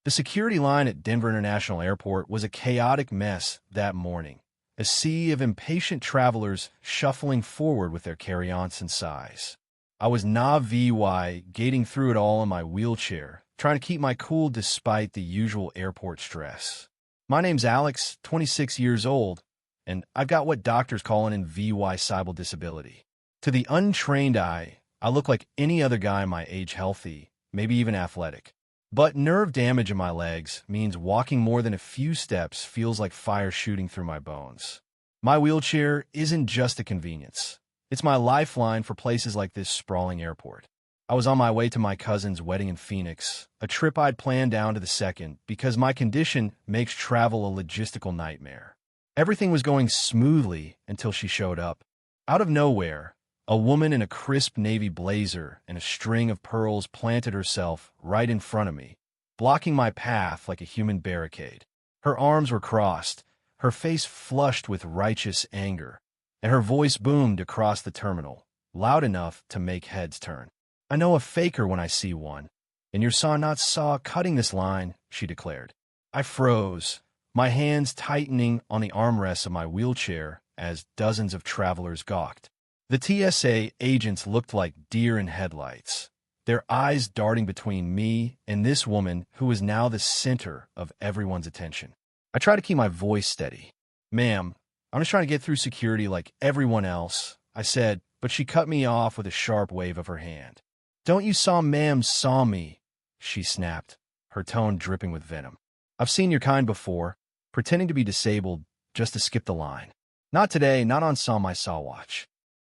The security line at Denver International Airport was a chaotic mess that morning, a sea of impatient travelers shuffling forward with their carry-ons and sighs. I was VY gating through it all in my wheelchair, trying to keep my cool despite the usual airport stress. My name's Alex, 26 years old, and I've got what doctors call an invisible disability. To the untrained eye, I look like any other guy my age, healthy, maybe even athletic. But nerve damage in my legs means walking more than a few steps feels like fire shooting through my bones. My wheelchair isn't just a convenience. It's my lifeline for places like this sprawling airport. I was on my way to my cousin's wedding in Phoenix, a trip I'd planned down to the second because my condition makes travel a logistical nightmare. Everything was going smoothly until she showed up. Out of nowhere, a woman in a crisp navy blazer and a string of pearls planted herself right in front of me, blocking my path like a human barricade. Her arms were crossed, her face flushed with righteous anger, and her voice boomed across the terminal, loud enough to make heads turn. "I know a faker when I see one, and you're saw cutting this line," she declared. I froze, my hands tightening on the armrests of my wheelchair as dozens of travelers gawked. The TSA agents looked like deer in headlights, their eyes darting between me and this woman who was now the center of everyone's attention. I tried to keep my voice steady. "Ma'am, I'm just trying to get through security like everyone else," I said, but she cut me off with a sharp wave of her hand. "Don't you saw me," she snapped, her tone dripping with venom. "I've seen your kind before, pretending to be disabled just to skip the line. Not today, not on Saw Watch."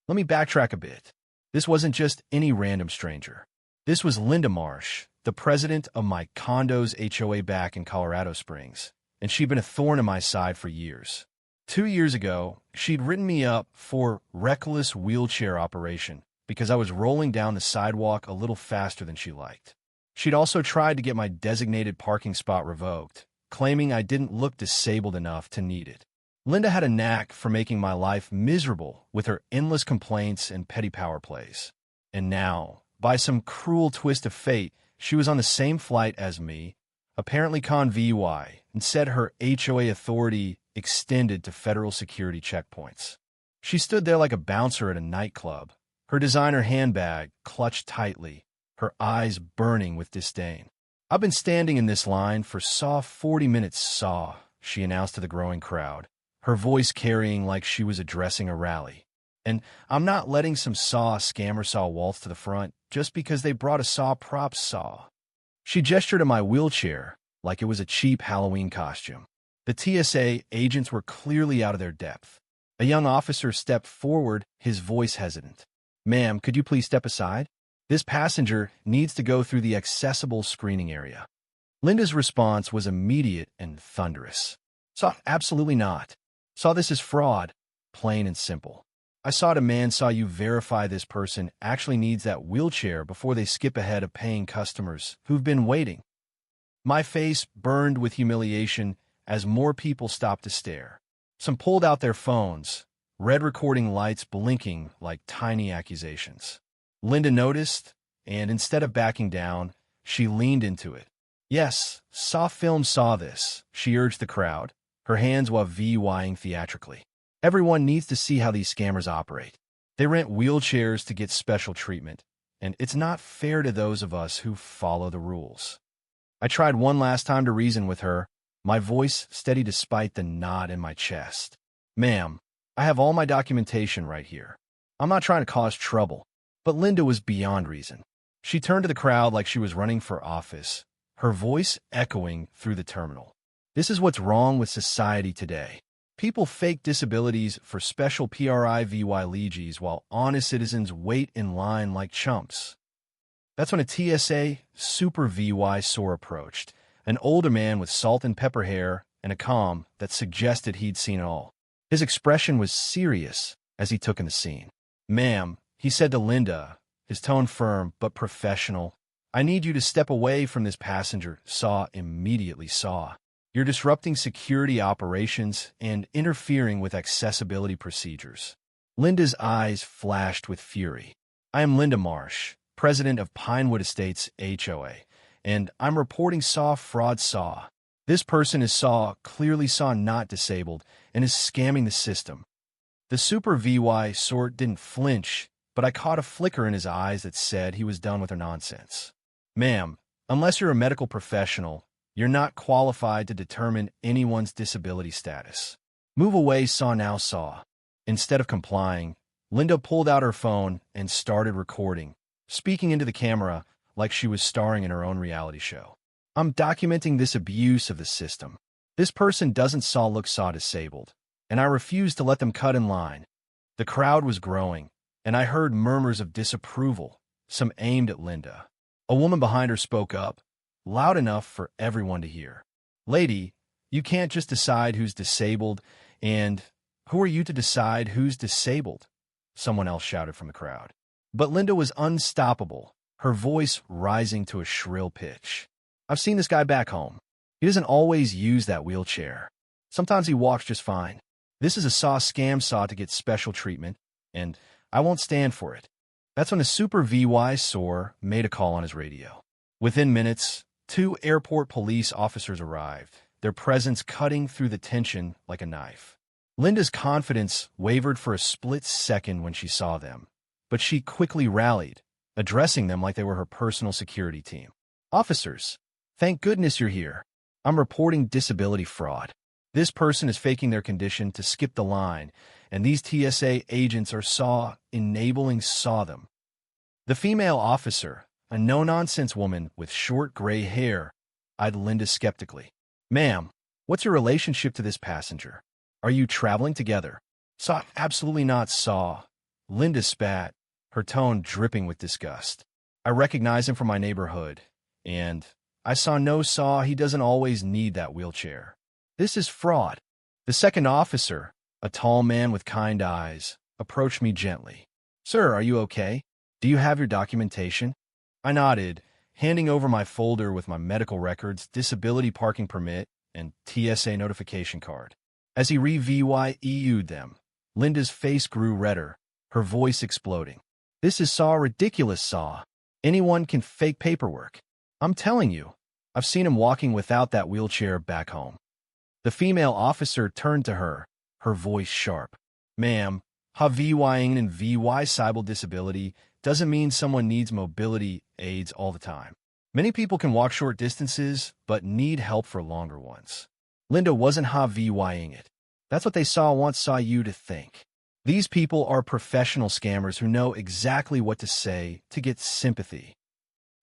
Let me backtrack a bit. This wasn't just any random stranger. This was Linda Marsh, the president of my condo's HOA back in Colorado Springs, and she'd been a thorn in my side for years. 2 years ago, she'd written me up for reckless wheelchair operation because I was rolling down the sidewalk a little faster than she liked. She'd also tried to get my designated parking spot revoked, claiming I didn't look disabled enough to need it. Linda had a knack for making my life miserable with her endless complaints and petty power plays. And now, by some cruel twist of fate, she was on the same flight as me, apparently VY, and said her HOA authority extended to federal security checkpoints. She stood there like a bouncer at a nightclub, her designer handbag clutched tightly, her eyes burning with disdain. "I've been standing in this line for 40 minutes, she announced to the growing crowd, her voice carrying like she was addressing a rally. "And I'm not letting some scammer waltz to the front just because they brought a prop saw." She gestured at my wheelchair like it was a cheap Halloween costume. The TSA agents were clearly out of their depth. A young officer stepped forward, his voice hesitant. "Ma'am, could you please step aside? This passenger needs to go through the accessible screening area." Linda's response was immediate and thunderous. Absolutely not. Saw this as fraud, plain and simple. I saw you verify this person actually needs that wheelchair before they skip ahead of paying customers who've been waiting." My face burned with humiliation as more people stopped to stare. Some pulled out their phones, red recording lights blinking like tiny accusations. Linda noticed, and instead of backing down, she leaned into it. "Yes, saw this," she urged the crowd, her hands while VYing theatrically. "Everyone needs to see how these scammers operate. They rent wheelchairs to get special treatment, and it's not fair to those of us who follow the rules." I tried one last time to reason with her, my voice steady despite the knot in my chest. "Ma'am, I have all my documentation right here. I'm not trying to cause trouble." But Linda was beyond reason. She turned to the crowd like she was running for office, her voice echoing through the terminal. "This is what's wrong with society today. People fake disabilities for special privileges while honest citizens wait in line like chumps." That's when a TSA Super VY SOAR approached, an older man with salt and pepper hair and a calm that suggested he'd seen it all. His expression was serious as he took in the scene. "Ma'am," he said to Linda, his tone firm but professional, "I need you to step away from this passenger." Immediately saw. "You're disrupting security operations and interfering with accessibility procedures." Linda's eyes flashed with fury. "I am Linda Marsh, president of Pinewood Estates HOA, and I'm reporting fraud. This person is clearly not disabled, and is scamming the system. The super VY sort didn't flinch, but I caught a flicker in his eyes that said he was done with her nonsense. Ma'am, unless you're a medical professional, you're not qualified to determine anyone's disability status. Move away, saw. Instead of complying, Linda pulled out her phone and started recording, speaking into the camera like she was starring in her own reality show. I'm documenting this abuse of the system. This person doesn't look disabled, and I refuse to let them cut in line. The crowd was growing, and I heard murmurs of disapproval, some aimed at Linda. A woman behind her spoke up, loud enough for everyone to hear. Lady, you can't just decide who's disabled, and who are you to decide who's disabled? Someone else shouted from the crowd. But Linda was unstoppable, her voice rising to a shrill pitch. I've seen this guy back home. He doesn't always use that wheelchair. Sometimes he walks just fine. This is a scam to get special treatment, and I won't stand for it. That's when a super VY SOAR made a call on his radio. Within minutes, 2 airport police officers arrived, their presence cutting through the tension like a knife. Linda's confidence wavered for a split second when she saw them, but she quickly rallied, addressing them like they were her personal security team. Officers, thank goodness you're here. I'm reporting disability fraud. This person is faking their condition to skip the line, and these TSA agents are enabling them. The female officer, a no-nonsense woman with short gray hair, eyed Linda skeptically. Ma'am, what's your relationship to this passenger? Are you traveling together? Absolutely not, Linda spat, her tone dripping with disgust. I recognize him from my neighborhood, and I he doesn't always need that wheelchair. This is fraud. The second officer, a tall man with kind eyes, approached me gently. Sir, are you okay? Do you have your documentation? I nodded, handing over my folder with my medical records, disability parking permit, and TSA notification card. As he reviewed them, Linda's face grew redder, her voice exploding. This is ridiculous, Anyone can fake paperwork. I'm telling you, I've seen him walking without that wheelchair back home. The female officer turned to her, her voice sharp. Ma'am, VYing and VY civil disability doesn't mean someone needs mobility aids all the time. Many people can walk short distances, but need help for longer ones. Linda wasn't VYing it. That's what they want you to think. These people are professional scammers who know exactly what to say to get sympathy.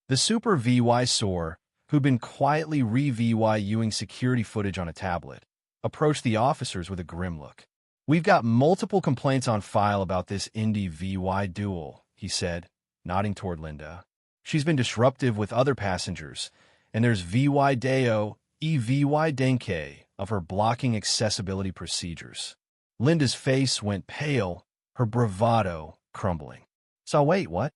The super VY SOAR, who'd been quietly reviewing security footage on a tablet, approached the officers with a grim look. We've got multiple complaints on file about this indie VY duel, he said, nodding toward Linda. She's been disruptive with other passengers, and there's VY Deo, EVY Denke, of her blocking accessibility procedures. Linda's face went pale, her bravado crumbling. Wait, what?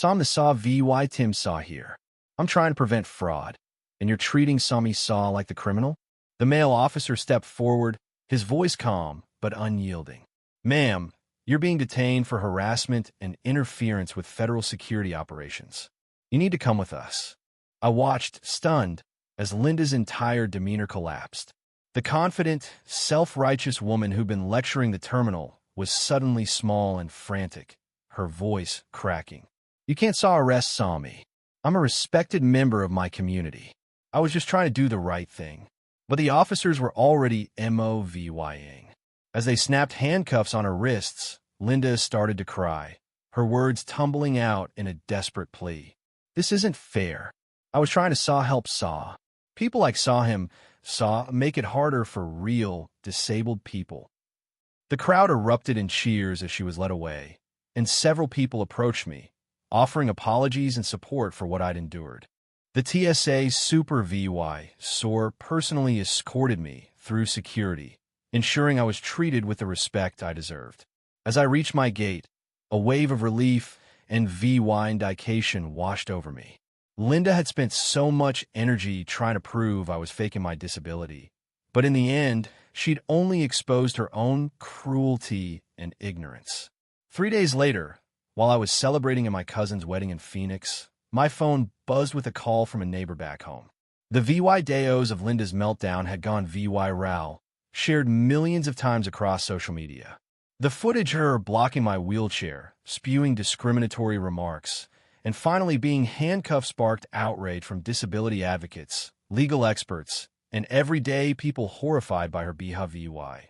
I'm the VY Tim here. I'm trying to prevent fraud, and you're treating me like the criminal? The male officer stepped forward, his voice calm but unyielding. Ma'am, you're being detained for harassment and interference with federal security operations. You need to come with us. I watched, stunned, as Linda's entire demeanor collapsed. The confident, self-righteous woman who'd been lecturing the terminal was suddenly small and frantic, her voice cracking. You can't arrest me. I'm a respected member of my community. I was just trying to do the right thing. But the officers were already MOVYing. As they snapped handcuffs on her wrists, Linda started to cry, her words tumbling out in a desperate plea. This isn't fair. I was trying to help people like him make it harder for real, disabled people. The crowd erupted in cheers as she was led away, and several people approached me, offering apologies and support for what I'd endured. The TSA Super VY SOAR personally escorted me through security, ensuring I was treated with the respect I deserved. As I reached my gate, a wave of relief and vindication washed over me. Linda had spent so much energy trying to prove I was faking my disability, but in the end, she'd only exposed her own cruelty and ignorance. 3 days later, while I was celebrating in my cousin's wedding in Phoenix, my phone buzzed with a call from a neighbor back home. The VY Deos of Linda's meltdown had gone VY shared millions of times across social media. The footage of her blocking my wheelchair, spewing discriminatory remarks, and finally being handcuffed sparked outrage from disability advocates, legal experts, and everyday people horrified by her behavior.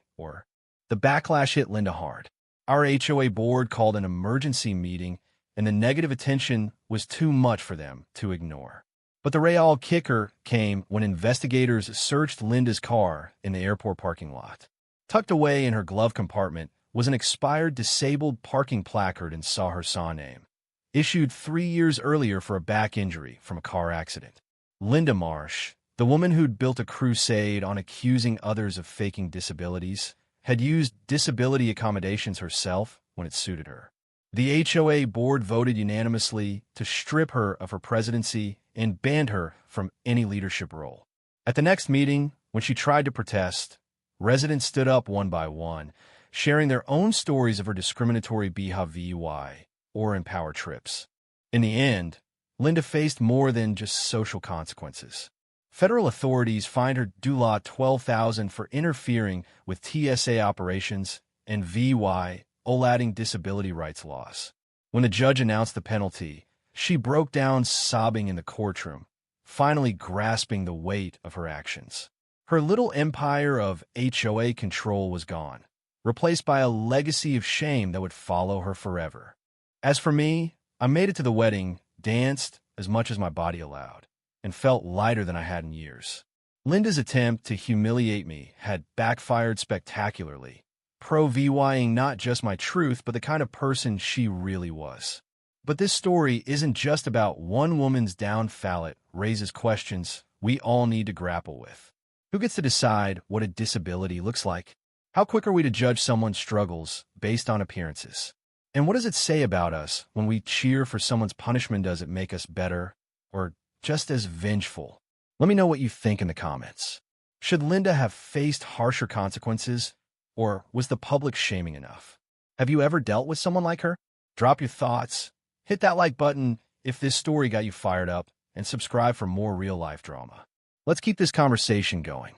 The backlash hit Linda hard. Our HOA board called an emergency meeting, and the negative attention was too much for them to ignore. But the real kicker came when investigators searched Linda's car in the airport parking lot. Tucked away in her glove compartment was an expired disabled parking placard and saw her SAW name, issued 3 years earlier for a back injury from a car accident. Linda Marsh, the woman who'd built a crusade on accusing others of faking disabilities, had used disability accommodations herself when it suited her. The HOA board voted unanimously to strip her of her presidency and banned her from any leadership role. At the next meeting, when she tried to protest, residents stood up one by one, sharing their own stories of her discriminatory behavior or empower trips. In the end, Linda faced more than just social consequences. Federal authorities fined her DULA $12,000 for interfering with TSA operations and violating disability rights laws. When the judge announced the penalty, she broke down sobbing in the courtroom, finally grasping the weight of her actions. Her little empire of HOA control was gone, replaced by a legacy of shame that would follow her forever. As for me, I made it to the wedding, danced as much as my body allowed, and felt lighter than I had in years. Linda's attempt to humiliate me had backfired spectacularly, pro-VYing not just my truth, but the kind of person she really was. But this story isn't just about one woman's downfall. It raises questions we all need to grapple with. Who gets to decide what a disability looks like? How quick are we to judge someone's struggles based on appearances? And what does it say about us when we cheer for someone's punishment? Does it make us better or just as vengeful? Let me know what you think in the comments. Should Linda have faced harsher consequences, or was the public shaming enough? Have you ever dealt with someone like her? Drop your thoughts, hit that like button if this story got you fired up, and subscribe for more real-life drama. Let's keep this conversation going.